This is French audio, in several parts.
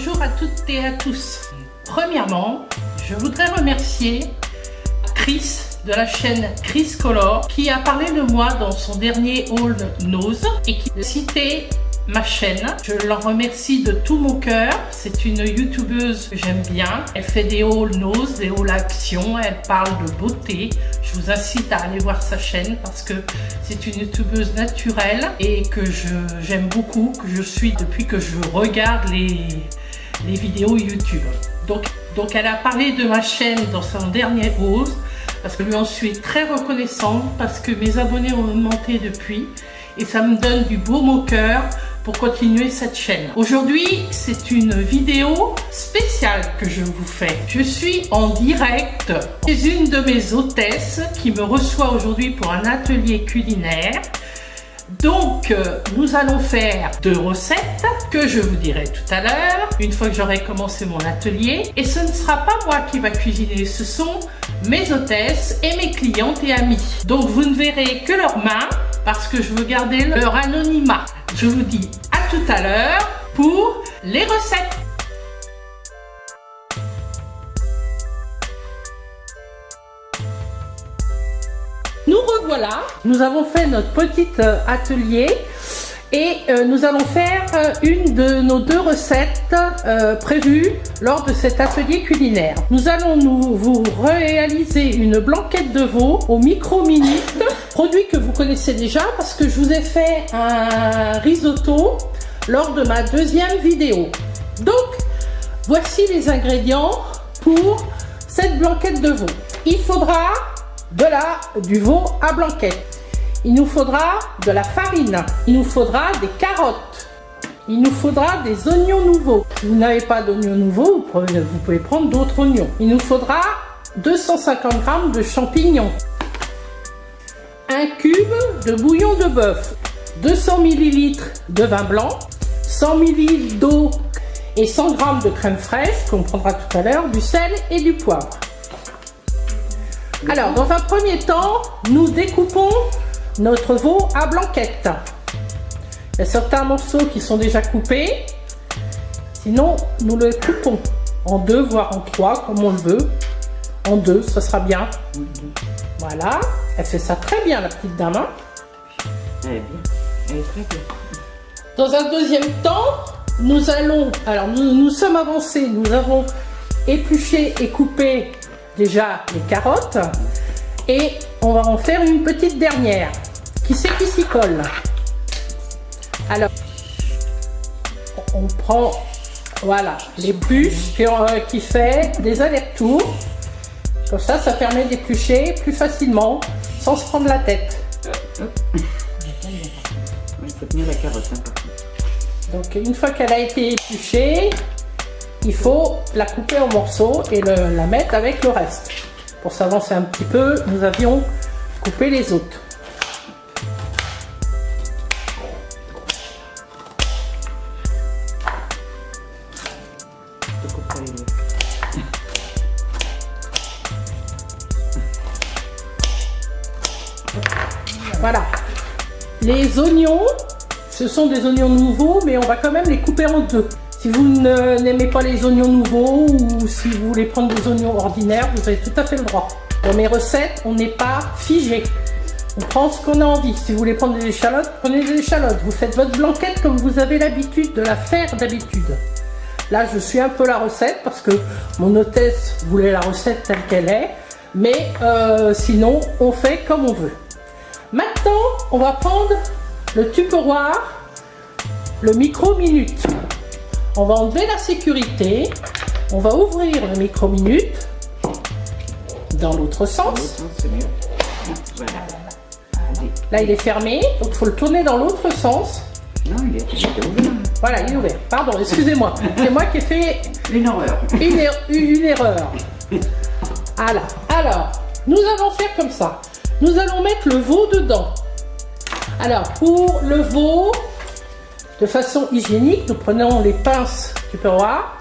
Bonjour à toutes et à tous. Premièrement, je voudrais remercier Chris de la chaîne Chris Color qui a parlé de moi dans son dernier haul Nose et qui a cité ma chaîne. Je l'en remercie de tout mon cœur. C'est une youtubeuse que j'aime bien. Elle fait des hauls Nose, des hauls action. Elle parle de beauté. Je vous incite à aller voir sa chaîne parce que c'est une youtubeuse naturelle et que j'aime beaucoup, que je suis depuis que je regarde les vidéos YouTube. Donc elle a parlé de ma chaîne dans son dernier haul parce que je lui en suis très reconnaissante parce que mes abonnés ont augmenté depuis et ça me donne du baume au cœur pour continuer cette chaîne. Aujourd'hui, c'est une vidéo spéciale que je vous fais. Je suis en direct chez une de mes hôtesses qui me reçoit aujourd'hui pour un atelier culinaire. Donc, nous allons faire 2 recettes que je vous dirai tout à l'heure, une fois que j'aurai commencé mon atelier. Et ce ne sera pas moi qui va cuisiner, ce sont mes hôtesses et mes clientes et amies. Donc, vous ne verrez que leurs mains parce que je veux garder leur anonymat. Je vous dis à tout à l'heure pour les recettes. Nous revoilà, nous avons fait notre petit atelier et nous allons faire une de nos 2 recettes prévues lors de cet atelier culinaire. Nous allons vous réaliser une blanquette de veau au micro-minute, produit que vous connaissez déjà parce que je vous ai fait un risotto lors de ma 2e vidéo. Donc, voici les ingrédients pour cette blanquette de veau. Il faudra du veau à blanquette. Il nous faudra de la farine. Il nous faudra des carottes. Il nous faudra des oignons nouveaux. Si vous n'avez pas d'oignons nouveaux, vous pouvez prendre d'autres oignons. Il nous faudra 250 g de champignons. Un cube de bouillon de bœuf. 200 ml de vin blanc. 100 ml d'eau et 100 g de crème fraîche qu'on prendra tout à l'heure, du sel et du poivre. Alors, dans un premier temps, nous découpons notre veau à blanquette. Il y a certains morceaux qui sont déjà coupés. Sinon, nous le coupons en 2, voire en 3, comme on le veut. En 2, ça sera bien. Voilà. Elle fait ça très bien, la petite dame. Hein. Elle est bien. Elle est très bien. Dans un deuxième temps, nous allons... Alors, nous sommes avancés. Nous avons épluché et coupé déjà les carottes et on va en faire une petite dernière. Qui c'est qui s'y colle? Alors on prend, voilà, les bûches qui fait des allers-retours comme ça permet d'éplucher plus facilement sans se prendre la tête. Il faut tenir la carotte, hein, donc une fois qu'elle a été épluchée, il faut la couper en morceaux et la mettre avec le reste. Pour s'avancer un petit peu, nous avions coupé les autres. Voilà. Les oignons, ce sont des oignons nouveaux, mais on va quand même les couper en 2. Si vous n'aimez pas les oignons nouveaux ou si vous voulez prendre des oignons ordinaires, vous avez tout à fait le droit. Dans mes recettes, on n'est pas figé. On prend ce qu'on a envie. Si vous voulez prendre des échalotes, prenez des échalotes. Vous faites votre blanquette comme vous avez l'habitude de la faire d'habitude. Là, je suis un peu la recette parce que mon hôtesse voulait la recette telle qu'elle est. Mais sinon, on fait comme on veut. Maintenant, on va prendre le tupperware, le micro-minute. On va enlever la sécurité, on va ouvrir le micro-minute dans l'autre sens. Voilà. Là, il est fermé, donc il faut le tourner dans l'autre sens. Non, il est ouvert. Voilà, il est ouvert. Pardon, excusez-moi. C'est moi qui ai fait une horreur. Une erreur. Voilà. Alors, nous allons faire comme ça. Nous allons mettre le veau dedans. Alors, pour le veau, de façon hygiénique, nous prenons les pinces tupperware.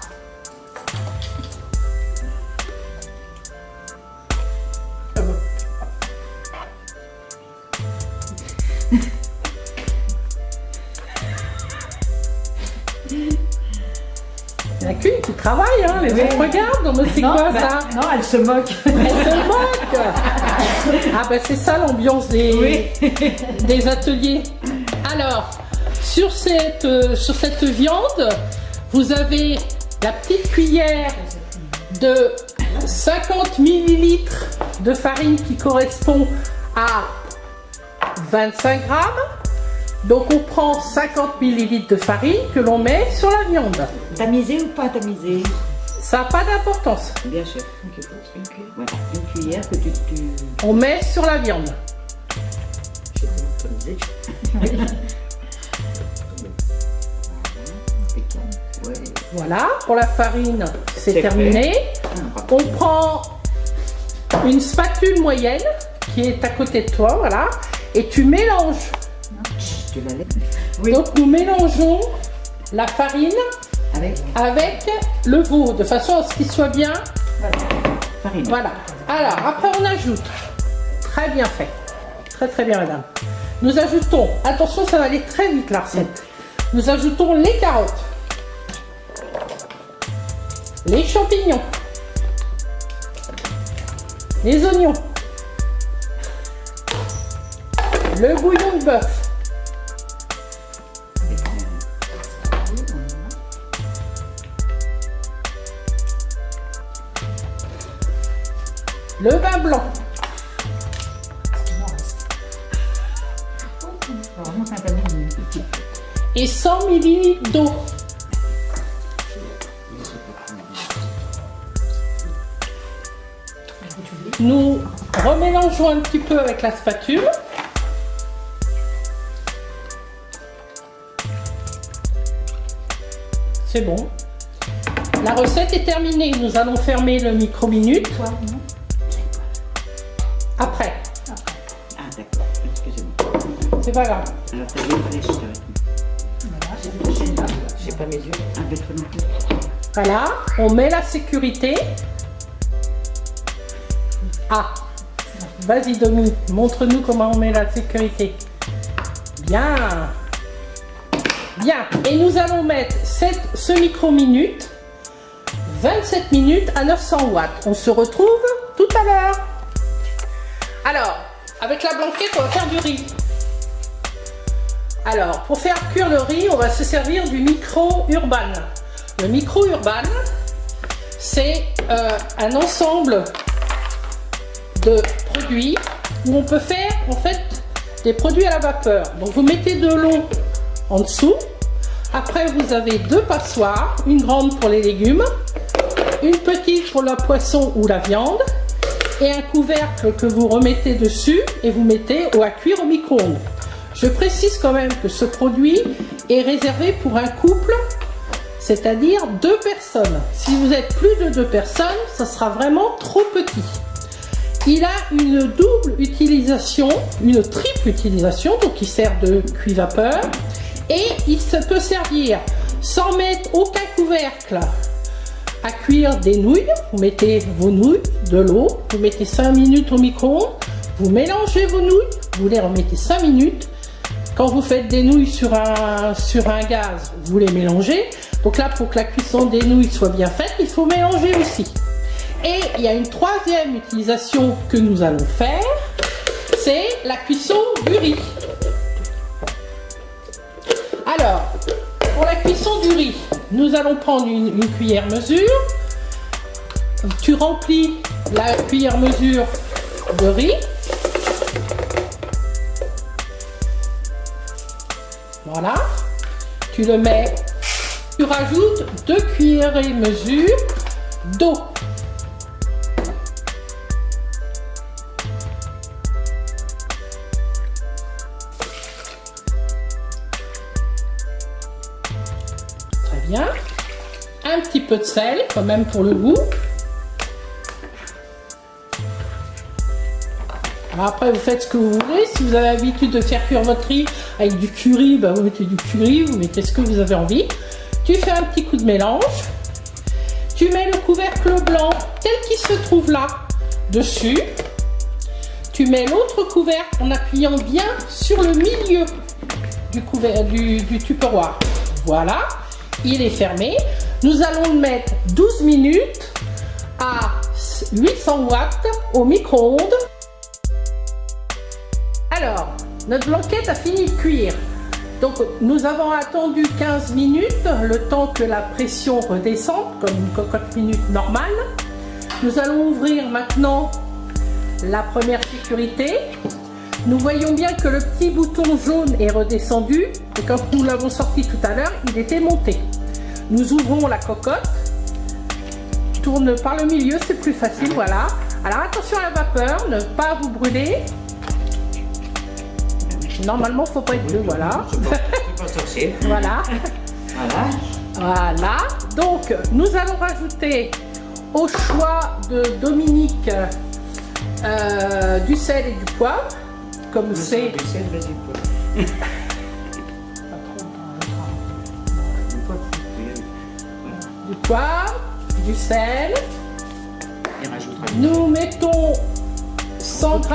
La qu'une qui travaille, hein, les autres regardent, mais c'est quoi ça? Non, elle se moque. Elle se moque. Ah ben c'est ça l'ambiance des ateliers. Alors, sur cette viande, vous avez la petite cuillère de 50 ml de farine qui correspond à 25 grammes. Donc on prend 50 ml de farine que l'on met sur la viande. Tamisé ou pas tamisé? Ça n'a pas d'importance. Bien sûr. Une cuillère. Voilà, une cuillère que tu... On met sur la viande. Je sais pas tamisé. Oui. Ouais. Voilà, pour la farine, c'est C'est terminé. fait. On prend une spatule moyenne qui est à côté de toi, voilà, et tu mélanges. Tu la laisses. Oui. Donc nous mélangeons la farine Avec le veau, de façon à ce qu'il soit bien. farine. Voilà. Alors, après on ajoute. Très bien fait. Très très bien, madame. Nous ajoutons, attention, ça va aller très vite la recette. Nous ajoutons les carottes, les champignons, les oignons, le bouillon de bœuf, le vin blanc, et 100 ml d'eau. Nous remélangeons un petit peu avec la spatule. C'est bon. La recette est terminée. Nous allons fermer le micro-minute. Après. Ah d'accord, excusez-moi. C'est pas grave. Alors t'as bien fraîche, j'ai pas mes yeux. Un peu trop non plus. Voilà. On met la sécurité. Ah. Vas-y Domi, montre-nous comment on met la sécurité. Bien. Bien. Et nous allons mettre ce micro-minute 27 minutes à 900 watts. On se retrouve tout à l'heure. Alors, avec la blanquette, on va faire du riz. Alors, pour faire cuire le riz, on va se servir du micro-Urban. Le micro-Urban, c'est un ensemble de produits où on peut faire en fait des produits à la vapeur. Donc vous mettez de l'eau en dessous. Après, vous avez deux passoires, une grande pour les légumes, une petite pour le poisson ou la viande, et un couvercle que vous remettez dessus et vous mettez à cuire au micro-ondes. Je précise quand même que ce produit est réservé pour un couple, c'est-à-dire 2 personnes. Si vous êtes plus de 2 personnes, ça sera vraiment trop petit. Il a une double utilisation, une triple utilisation, donc il sert de cuit-vapeur, et il peut servir sans mettre aucun couvercle à cuire des nouilles. Vous mettez vos nouilles, de l'eau, vous mettez 5 minutes au micro-ondes, vous mélangez vos nouilles, vous les remettez 5 minutes. Quand vous faites des nouilles sur un gaz, vous les mélangez. Donc là, pour que la cuisson des nouilles soit bien faite, il faut mélanger aussi. Et il y a une troisième utilisation que nous allons faire, c'est la cuisson du riz. Alors, pour la cuisson du riz, nous allons prendre une cuillère mesure. Tu remplis la cuillère mesure de riz. Voilà. Tu le mets. Tu rajoutes 2 cuillerées mesure d'eau. Très bien. Un petit peu de sel quand même pour le goût. Alors après, vous faites ce que vous voulez. Si vous avez l'habitude de faire cuire votre riz avec du curry, bah vous mettez du curry, vous mettez ce que vous avez envie. Tu fais un petit coup de mélange. Tu mets le couvercle blanc tel qu'il se trouve là dessus. Tu mets l'autre couvercle en appuyant bien sur le milieu du Tupperware. Voilà, il est fermé. Nous allons le mettre 12 minutes à 800 watts au micro-ondes. Alors, notre blanquette a fini de cuire. Donc, nous avons attendu 15 minutes, le temps que la pression redescende, comme une cocotte minute normale. Nous allons ouvrir maintenant la première sécurité. Nous voyons bien que le petit bouton jaune est redescendu. Et quand nous l'avons sorti tout à l'heure, il était monté. Nous ouvrons la cocotte. Tourne par le milieu, c'est plus facile, voilà. Alors, attention à la vapeur, ne pas vous brûler. Normalement, il ne faut pas être deux, voilà. C'est pas sorcier. Voilà. Voilà. Voilà. Donc, nous allons rajouter au choix de Dominique du sel et du poivre. Comme c'est. Du sel, vas-y, quoi. Du poivre, du sel. Et rajoutera. Nous mettons 100 g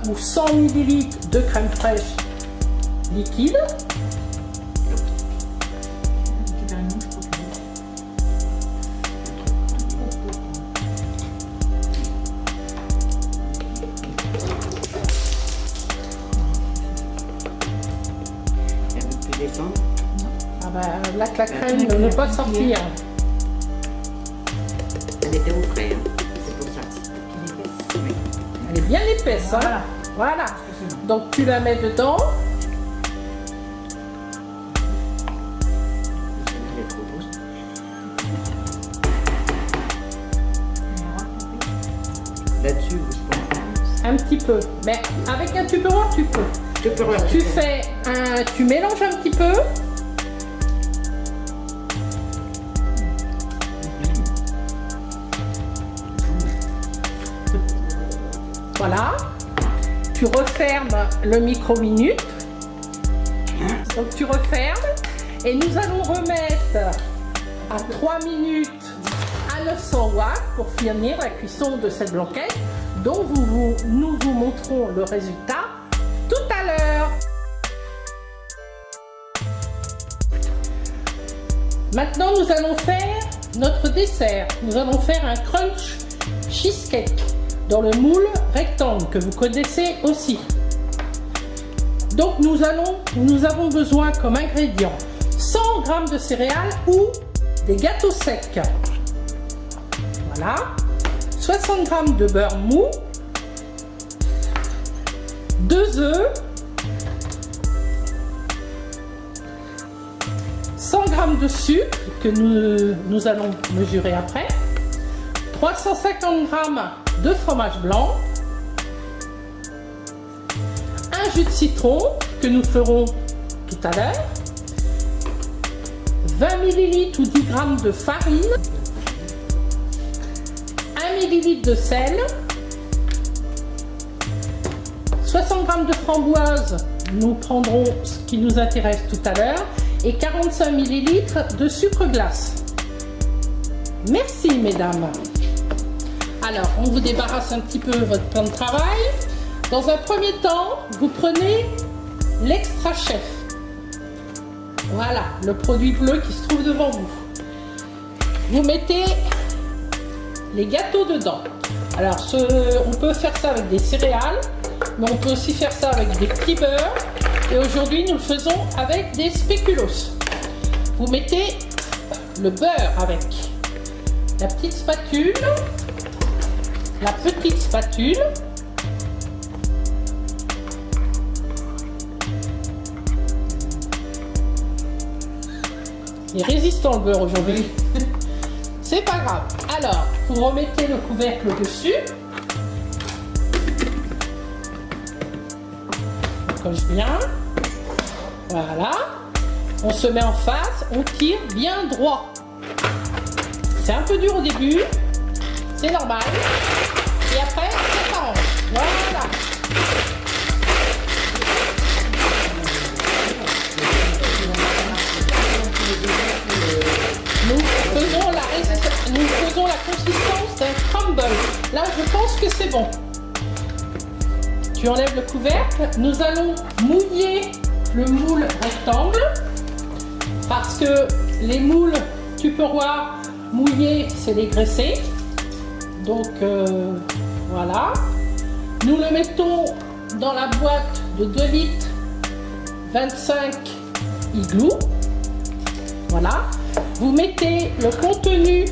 ou 100 ml de crème fraîche liquide. Elle veut plus descendre. Ah bah, là que la crème ne veut pas sortir. Elle était au frais, hein. C'est pour ça. Oui. Elle est bien épaisse, hein. Voilà. Donc tu la mets dedans. Elle est trop grosse. Là-dessus, je pense. Un petit peu. Mais avec un tupperware, tu peux. Je peux regarder. Tu mélanges un petit peu. Voilà. Tu refermes le micro-minute. Donc tu refermes. Et nous allons remettre à 3 minutes à 900 watts pour finir la cuisson de cette blanquette dont nous vous montrons le résultat tout à l'heure. Maintenant, nous allons faire notre dessert. Nous allons faire un crunch cheesecake dans le moule rectangle que vous connaissez aussi. Donc nous avons besoin comme ingrédient 100 g de céréales ou des gâteaux secs. Voilà. 60 g de beurre mou, 2 œufs, 100 g de sucre que nous allons mesurer après, 350 g de fromage blanc, un jus de citron que nous ferons tout à l'heure, 20 ml ou 10 g de farine, 1 ml de sel, 60 g de framboises, nous prendrons ce qui nous intéresse tout à l'heure, et 45 ml de sucre glace. Merci mesdames. Alors, on vous débarrasse un petit peu votre plan de travail. Dans un premier temps, vous prenez l'extra chef. Voilà, le produit bleu qui se trouve devant vous. Vous mettez les gâteaux dedans. Alors, on peut faire ça avec des céréales, mais on peut aussi faire ça avec des petits beurres. Et aujourd'hui, nous le faisons avec des spéculoos. Vous mettez le beurre avec la petite spatule. La petite spatule. Il est résistant le beurre aujourd'hui. C'est pas grave. Alors, vous remettez le couvercle dessus. On coche bien. Voilà. On se met en face, on tire bien droit. C'est un peu dur au début. C'est normal. Et après, ça s'arrange. Voilà. Nous faisons la consistance d'un crumble. Là, je pense que c'est bon. Tu enlèves le couvercle. Nous allons mouiller le moule rectangle parce que les moules tu peux voir, mouillé, c'est dégraissé. Donc voilà. Nous le mettons dans la boîte de 2 litres 25 igloos. Voilà. Vous mettez le contenu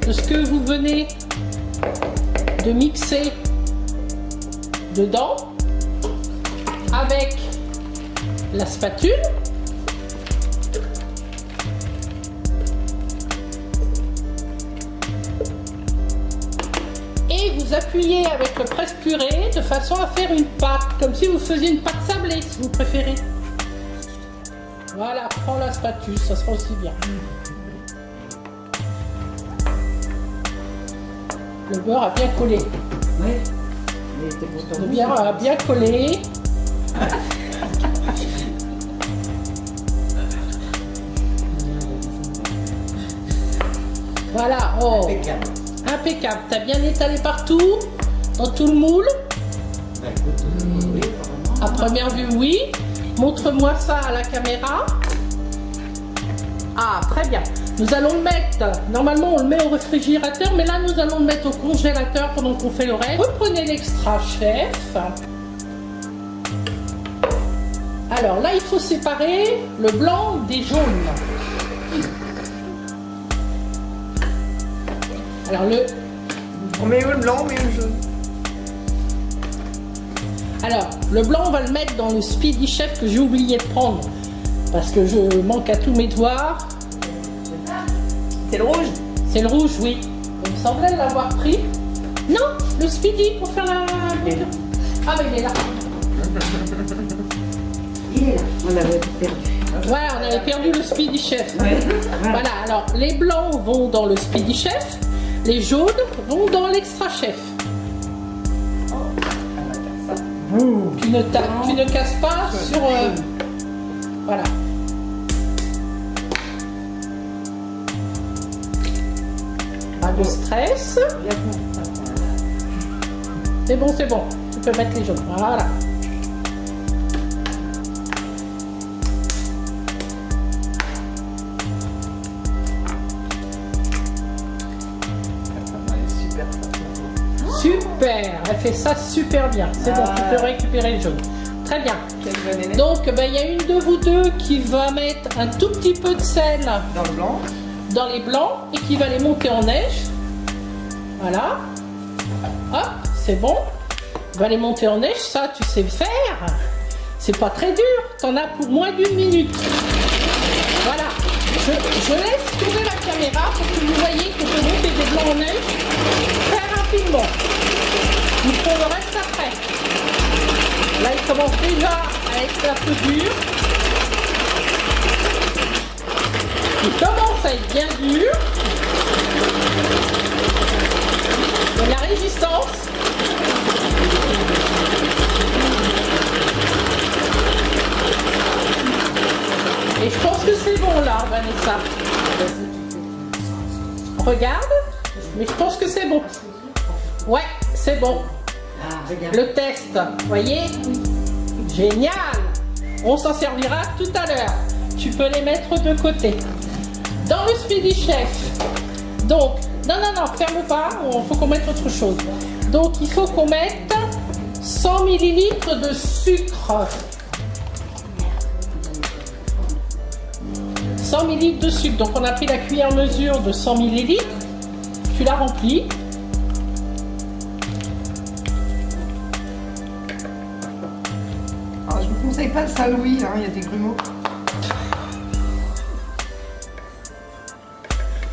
de ce que vous venez de mixer dedans avec la spatule. Et vous appuyez avec le presse-purée de façon à faire une pâte, comme si vous faisiez une pâte sablée si vous préférez. Voilà, prends la spatule, ça sera aussi bien. Le beurre a bien collé. Ouais. Le beurre a bien collé. Voilà, oh, Impeccable. impeccable. T'as bien étalé partout, dans tout le moule. Bah, écoute, oui, À apparemment. première vue, oui. Montre-moi ça à la caméra. Ah, très bien. Nous allons le mettre, normalement on le met au réfrigérateur, mais là nous allons le mettre au congélateur pendant qu'on fait le reste. Reprenez l'extra chef. Alors là, il faut séparer le blanc des jaunes. Alors On met où le blanc, on met où le jaune? Alors, le blanc, on va le mettre dans le Speedy Chef que j'ai oublié de prendre. Parce que je manque à tous mes devoirs. C'est le rouge? C'est le rouge, oui. Il me semblait l'avoir pris. Non, le Speedy pour faire la... Ah, mais il est là. Il est là. On l'avait perdu. Ouais, on avait perdu le Speedy Chef. Ouais. Voilà. Voilà, alors les blancs vont dans le Speedy Chef. Les jaunes vont dans l'Extra Chef. Tu ne casses pas sur... voilà. Pas de stress. C'est bon, c'est bon. Tu peux mettre les jaunes. Voilà. Super, elle fait ça super bien. C'est bon, tu peux récupérer le jaune. Très bien. Quel bon élève. Donc, il y a une de vous deux qui va mettre un tout petit peu de sel Dans le blanc. dans les blancs et qui va les monter en neige. Voilà. Hop, c'est bon. On va les monter en neige, ça tu sais faire. C'est pas très dur. T'en as pour moins d'1 minute. Voilà. Je laisse tourner la caméra pour que vous voyez que je monte des blancs en neige très rapidement. Il faut le reste après. Là, il commence déjà à être un peu dur. Il commence à être bien dur. Il y a la résistance. Et je pense que c'est bon là, Vanessa. Regarde, mais je pense que c'est bon. Ouais, c'est bon. Ah, regarde. Le test, voyez? Génial! On s'en servira tout à l'heure. Tu peux les mettre de côté. Dans le Speedy Chef. Donc, non, ferme pas, il faut qu'on mette autre chose. Donc, il faut qu'on mette 100 ml de sucre. 100 ml de sucre. Donc, on a pris la cuillère mesure de 100 ml. Tu la remplis. Alors, je vous conseille pas le Saint-Louis, hein, il y a des grumeaux.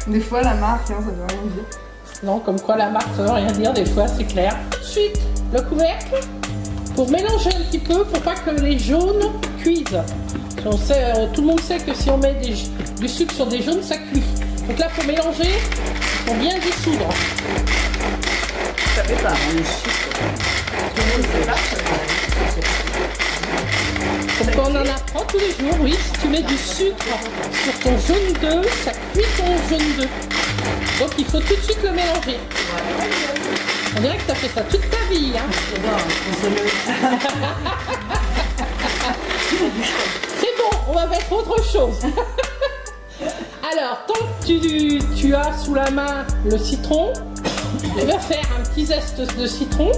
Des fois, la marque, hein, ça veut rien dire. Non, comme quoi la marque ça veut rien dire, des fois c'est clair. Ensuite, le couvercle pour mélanger un petit peu pour pas que les jaunes cuisent. On sait, tout le monde sait que si on met du sucre sur des jaunes, ça cuit. Donc là, il faut mélanger pour bien dissoudre. Je savais pas. Tout le monde sait pas. Donc on en apprend tous les jours, oui. Si tu mets du sucre sur ton jaune d'œuf, ça cuit ton jaune d'œuf. Donc il faut tout de suite le mélanger. On dirait que tu as fait ça toute ta vie. Hein. C'est bon, on va mettre autre chose. Alors, tant que tu as sous la main le citron, je vais faire un petit zeste de citron.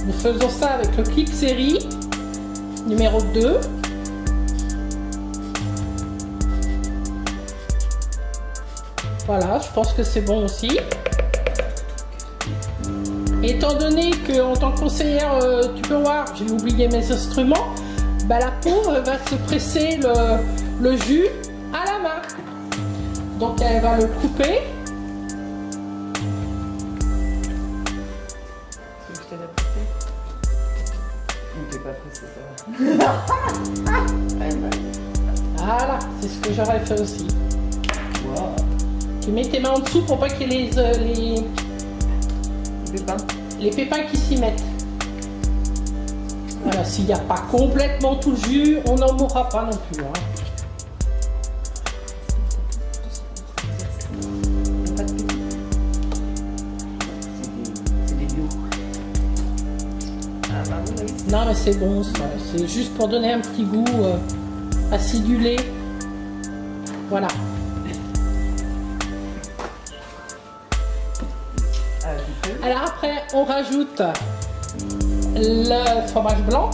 Nous faisons ça avec le Click Série numéro 2. Voilà, je pense que c'est bon aussi. Étant donné que en tant que conseillère Tupperware, j'ai oublié mes instruments, bah, la peau va se presser le jus à la main. Donc elle va le couper. Tu veux que je t'aide à presser? On ne peut pas presser ça. Voilà, c'est ce que j'aurais fait aussi. Wow. Tu mets tes mains en dessous pour pas qu'il y ait les pépins qui s'y mettent. Voilà, s'il n'y a pas complètement tout le jus, on n'en mourra pas non plus. Hein. C'est des bio. Ah bah oui, Non mais c'est bon ça, c'est juste pour donner un petit goût acidulé. Voilà. Alors après on rajoute le fromage blanc.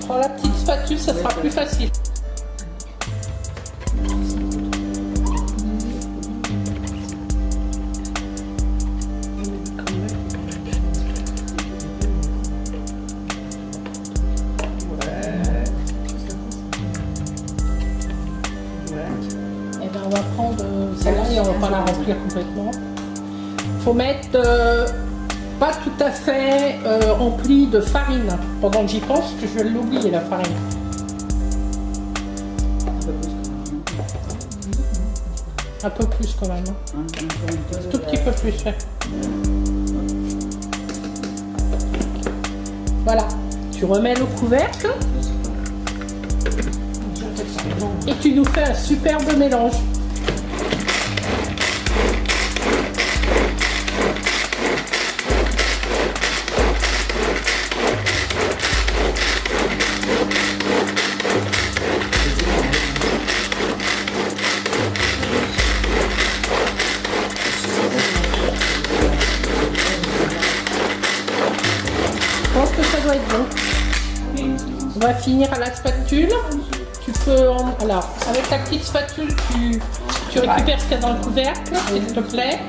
Prends la petite spatule, ça sera plus facile. Et ben on va prendre celle-là et on va pas la remplir complètement. Faut mettre pas tout à fait rempli de farine. Pendant que j'y pense, que je vais l'oublier la farine. Un peu plus quand même. Hein. Un tout petit peu plus. Ouais. Voilà. Tu remets le couvercle. Et tu nous fais un superbe mélange. Je pense que ça doit être bon. On va finir à la spatule. Tu peux, alors, avec ta petite spatule, tu récupères ce qu'il y a dans le couvercle, s'il te plaît.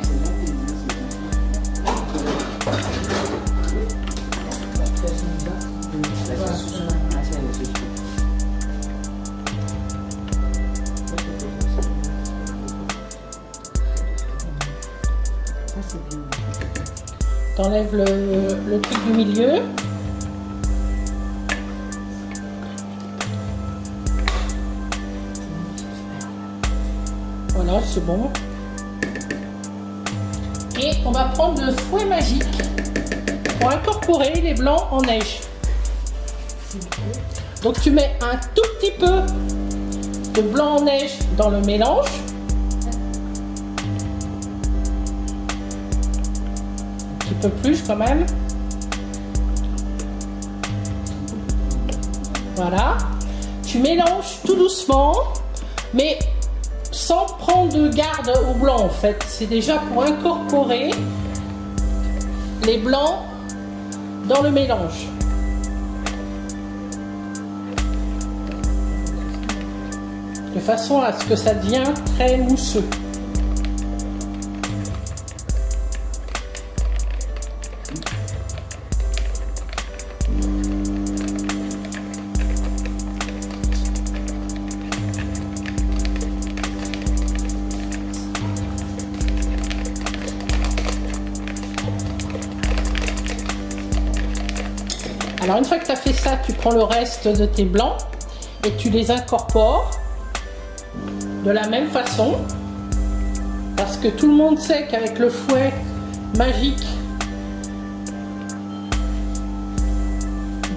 T'enlèves le truc du milieu. Voilà, c'est bon. Et on va prendre le fouet magique pour incorporer les blancs en neige. Donc tu mets un tout petit peu de blanc en neige dans le mélange. Un petit peu plus quand même. Voilà. Tu mélanges tout doucement, mais sans prendre de garde au blanc en fait. C'est déjà pour incorporer les blancs dans le mélange. De façon à ce que ça devienne très mousseux. Alors une fois que tu as fait ça, tu prends le reste de tes blancs et tu les incorpores de la même façon, parce que tout le monde sait qu'avec le fouet magique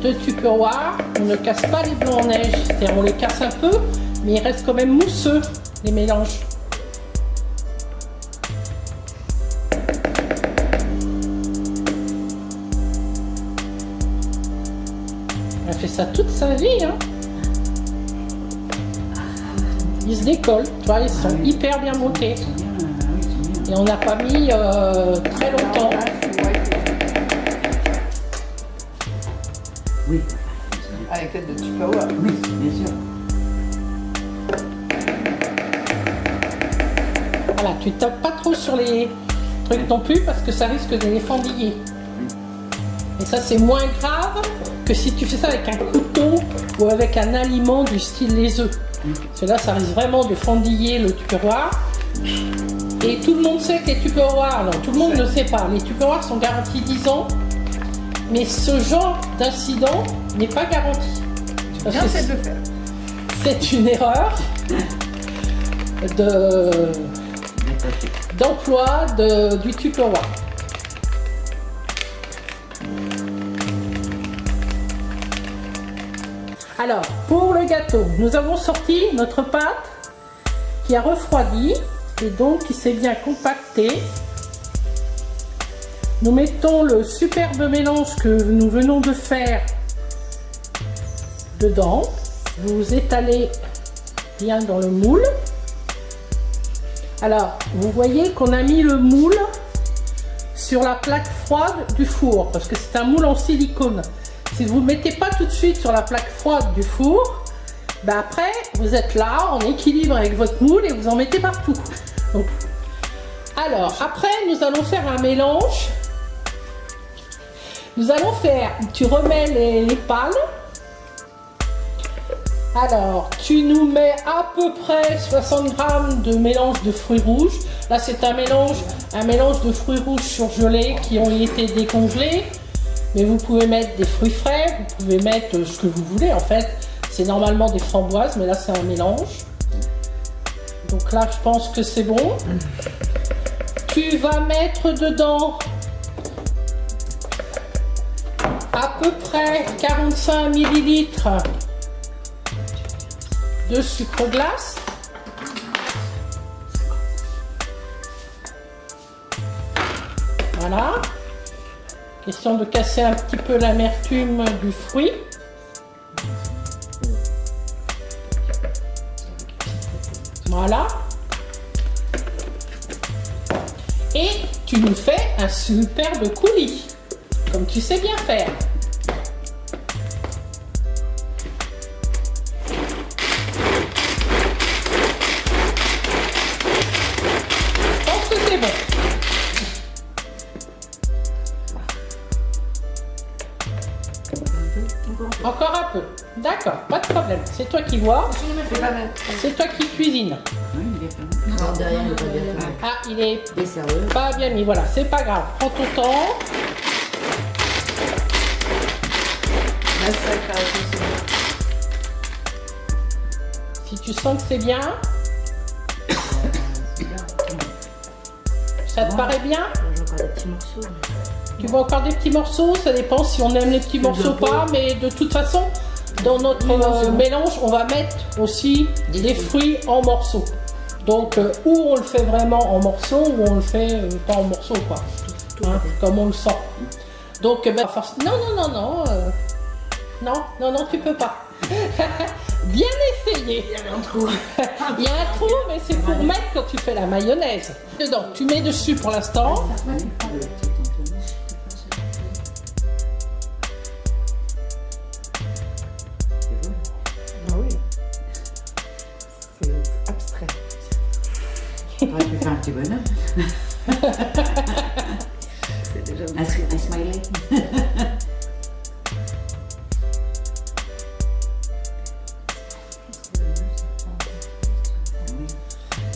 de Tupperware, on ne casse pas les blancs en neige, c'est-à-dire on les casse un peu, mais ils restent quand même mousseux, les mélanges. ça toute sa vie. Hein. Ils se décollent, tu vois, ils sont hyper bien montés. Et on n'a pas mis très longtemps. Oui. Avec l'aide de Tupperware. Oui, bien sûr. Voilà, tu tapes pas trop sur les trucs non plus parce que ça risque de les fendiller. Et ça, c'est moins grave que si tu fais ça avec un couteau ou avec un aliment du style les œufs. Parce que là, ça risque vraiment de fendiller le Tupperware. Et tout le monde sait que les Tupperware, non, tout le monde ne le sait pas. Les Tupperware sont garantis 10 ans, mais ce genre d'incident n'est pas garanti. Parce Bien que fait de le faire. c'est une erreur d'emploi du Tupperware. Alors, pour le gâteau, nous avons sorti notre pâte qui a refroidi et donc qui s'est bien compactée. Nous mettons le superbe mélange que nous venons de faire dedans. Vous étalez bien dans le moule. Alors, vous voyez qu'on a mis le moule sur la plaque froide du four parce que c'est un moule en silicone. Si vous ne le mettez pas tout de suite sur la plaque froide du four, ben après vous êtes là en équilibre avec votre moule et vous en mettez partout. Donc, alors après nous allons faire un mélange. Nous allons faire, tu remets les pales. Alors tu nous mets à peu près 60 g de mélange de fruits rouges. Là c'est un mélange de fruits rouges surgelés qui ont été décongelés. Mais vous pouvez mettre des fruits frais, vous pouvez mettre ce que vous voulez en fait. C'est normalement des framboises, mais là c'est un mélange. Donc là je pense que c'est bon. Tu vas mettre dedans à peu près 45 ml de sucre glace. Voilà. Question de casser un petit peu l'amertume du fruit. Voilà. Et tu nous fais un superbe coulis, comme tu sais bien faire. Je pense que c'est bon. Encore un peu. D'accord, pas de problème. C'est toi qui vois. C'est toi qui cuisine. Oui, il est pas mal. Alors derrière, il est pas bien fait. Ah, il est Des sérieux. pas bien mis. Voilà, c'est pas grave. Prends ton temps. Là, ça caractérise. Si tu sens que c'est bien, ça te paraît bien? J'ai encore des petits morceaux. Tu veux encore des petits morceaux? Ça dépend si on aime les petits morceaux ou pas. Mais de toute façon, dans notre mélange, on va mettre aussi des fruits en morceaux. Donc, ou on le fait vraiment en morceaux, ou on le fait pas en morceaux, quoi. Hein, comme on le sent. Donc, non, tu peux pas. Bien essayé. Il y avait un trou. Il y a un trou, mais c'est pour mettre quand tu fais la mayonnaise. Dedans, tu mets dessus pour l'instant. Ah oui. C'est abstrait. On aurait pu faire un petit bonhomme. C'est déjà Un smiley.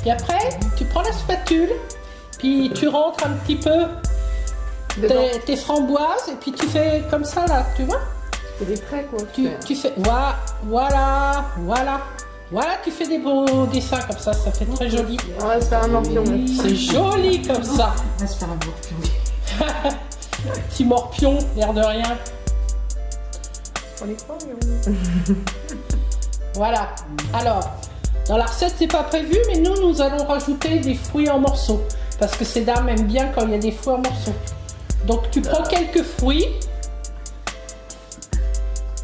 Puis après, tu prends la spatule, puis tu rentres un petit peu tes framboises, et puis tu fais comme ça là, tu vois? C'est des traits quoi. Tu fais, voilà, tu fais des beaux dessins comme ça fait très joli. On va se faire un morpion. C'est joli comme ça. On va se faire un morpion. Petit morpion, l'air de rien. On y croit, mais Voilà. Alors, dans la recette, c'est pas prévu, mais nous allons rajouter des fruits en morceaux. Parce que ces dames aiment bien quand il y a des fruits en morceaux. Donc, tu prends quelques fruits.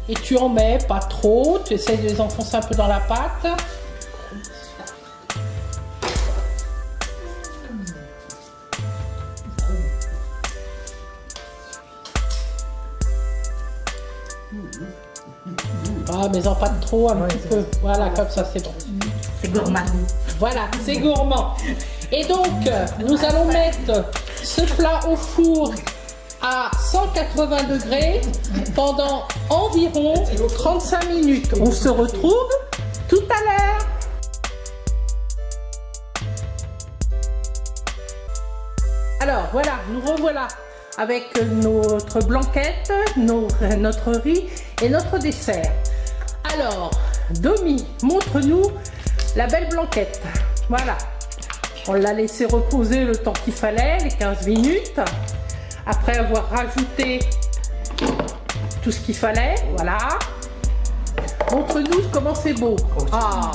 Et tu en mets pas trop, tu essayes de les enfoncer un peu dans la pâte. Ah, mais en pas trop, un petit peu. Voilà, comme ça, c'est bon. C'est gourmand. Voilà, c'est gourmand. Et donc, nous allons mettre ce plat au four à 180 degrés pendant environ 35 minutes. On se retrouve tout à l'heure. Alors voilà, nous revoilà avec notre blanquette, notre riz et notre dessert. Alors, Domi, montre-nous la belle blanquette. Voilà. On l'a laissé reposer le temps qu'il fallait, les 15 minutes. Après avoir rajouté tout ce qu'il fallait, voilà. Montre-nous comment c'est beau. Ah,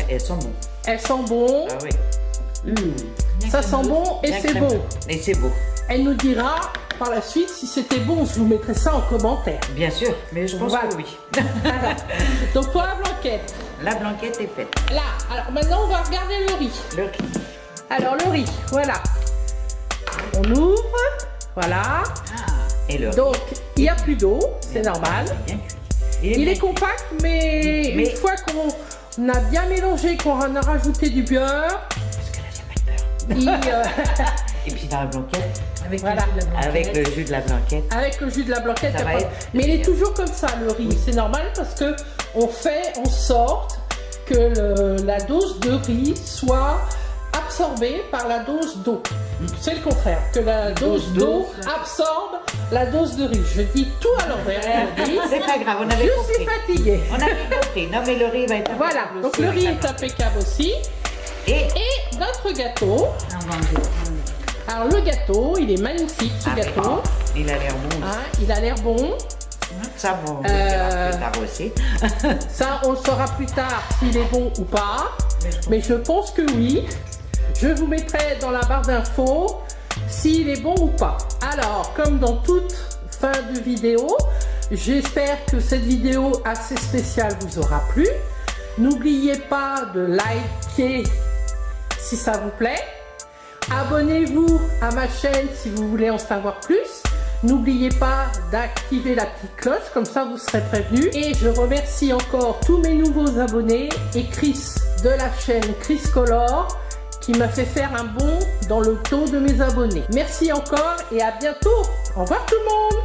Elles sont bonnes. elles sont bon, Ah oui. ça sent bon et Bien c'est crème. beau. Et c'est beau. Elle nous dira par la suite si c'était bon, je vous mettrai ça en commentaire. Bien sûr, mais je pense Voilà. que oui. Voilà. Donc pour la blanquette, La blanquette est faite. là, alors maintenant on va regarder le riz. Le riz. Alors le riz, voilà. On ouvre, voilà. Et le riz. Donc il n'y a plus d'eau, c'est normal. Bien cuit. Il bien est compact, mais une fois qu'on a bien mélangé, qu'on en a rajouté du beurre, Parce que là, j'ai pas peur. il, Et puis dans la blanquette, voilà. avec le jus de la blanquette. Avec le jus de la blanquette, Ça y a va pas- être mais il est bien. toujours comme ça le riz, c'est normal parce que on fait en sorte que la dose de riz soit absorbée par la dose d'eau. C'est le contraire, que la dose d'eau absorbe la dose de riz. Je dis tout à l'envers. je dis. C'est pas grave, on avait Je compris. suis fatiguée. On avait compris. Non, mais le riz va être Voilà, impeccable donc aussi, le riz avec est impeccable aussi. Et Et notre gâteau, alors le gâteau, il est magnifique ce gâteau. il a l'air bon. Hein, il a l'air bon. Ça, on le verra plus tard aussi. Ça, on le saura plus tard s'il est bon ou pas. Mais je pense que oui. Je vous mettrai dans la barre d'infos s'il est bon ou pas. Alors, comme dans toute fin de vidéo, j'espère que cette vidéo assez spéciale vous aura plu. N'oubliez pas de liker si ça vous plaît. Abonnez-vous à ma chaîne si vous voulez en savoir plus. N'oubliez pas d'activer la petite cloche, comme ça vous serez prévenus. Et je remercie encore tous mes nouveaux abonnés et Chris de la chaîne Chris Color qui m'a fait faire un bond dans le taux de mes abonnés. Merci encore et à bientôt. Au revoir tout le monde.